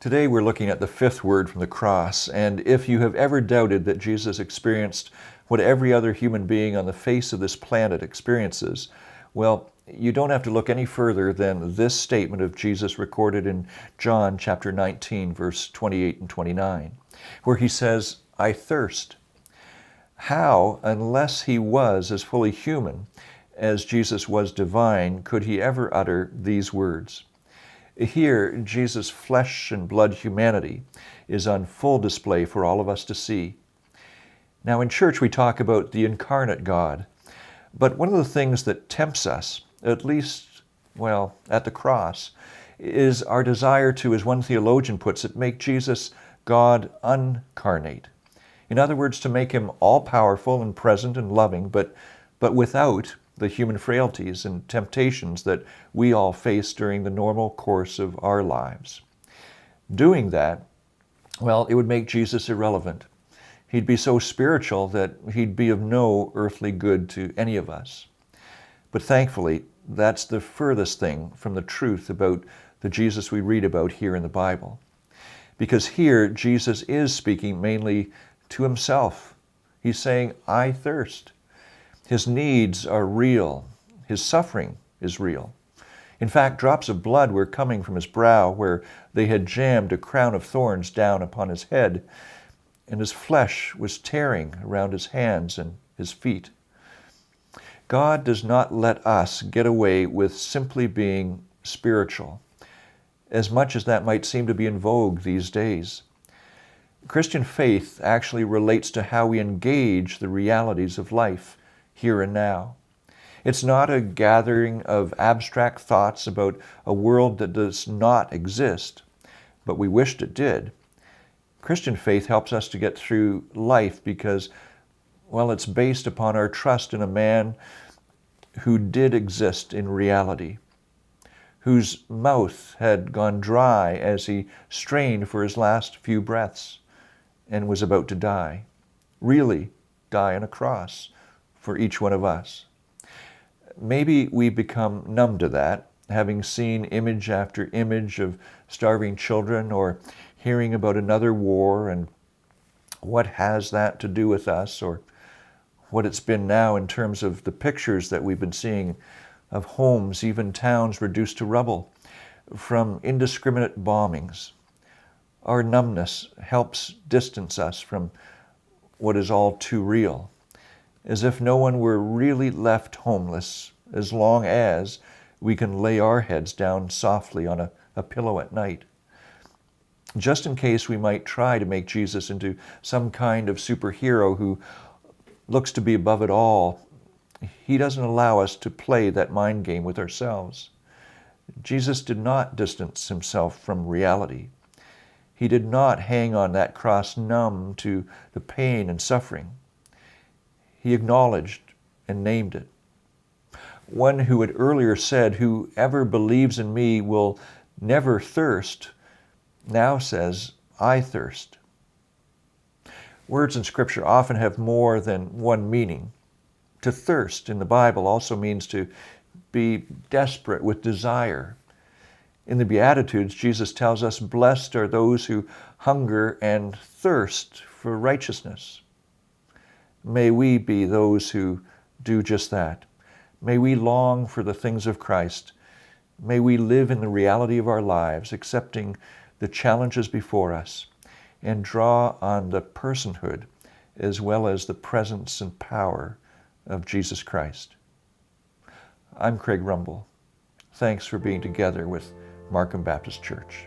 Today we're looking at the fifth word from the cross, and if you have ever doubted that Jesus experienced what every other human being on the face of this planet experiences, well, you don't have to look any further than this statement of Jesus recorded in John chapter 19, verse 28 and 29, where he says, "I thirst." How, unless he was as fully human as Jesus was divine, could he ever utter these words? Here, Jesus' flesh and blood humanity is on full display for all of us to see. Now, in church, we talk about the incarnate God, but one of the things that tempts us, at least, at the cross, is our desire to, as one theologian puts it, make Jesus God uncarnate. In other words, to make him all-powerful and present and loving, but without the human frailties and temptations that we all face during the normal course of our lives. Doing that, it would make Jesus irrelevant. He'd be so spiritual that he'd be of no earthly good to any of us. But thankfully, that's the furthest thing from the truth about the Jesus we read about here in the Bible. Because here, Jesus is speaking mainly to himself. He's saying, "I thirst." His needs are real. His suffering is real. In fact, drops of blood were coming from his brow where they had jammed a crown of thorns down upon his head, and his flesh was tearing around his hands and his feet. God does not let us get away with simply being spiritual, as much as that might seem to be in vogue these days. Christian faith actually relates to how we engage the realities of life here and now. It's not a gathering of abstract thoughts about a world that does not exist, but we wished it did. Christian faith helps us to get through life because, it's based upon our trust in a man who did exist in reality, whose mouth had gone dry as he strained for his last few breaths and was about to die, really die on a cross for each one of us. Maybe we become numb to that, having seen image after image of starving children or hearing about another war and what has that to do with us, or what it's been now in terms of the pictures that we've been seeing of homes, even towns reduced to rubble from indiscriminate bombings. Our numbness helps distance us from what is all too real, as if no one were really left homeless as long as we can lay our heads down softly on a pillow at night. Just in case we might try to make Jesus into some kind of superhero who looks to be above it all, he doesn't allow us to play that mind game with ourselves. Jesus did not distance himself from reality. He did not hang on that cross numb to the pain and suffering. He acknowledged and named it. One who had earlier said, "Whoever believes in me will never thirst," now says, "I thirst." Words in Scripture often have more than one meaning. To thirst in the Bible also means to be desperate with desire. In the Beatitudes, Jesus tells us, "Blessed are those who hunger and thirst for righteousness." May we be those who do just that. May we long for the things of Christ. May we live in the reality of our lives, accepting the challenges before us, and draw on the personhood as well as the presence and power of Jesus Christ. I'm Craig Rumble. Thanks for being together with Markham Baptist Church.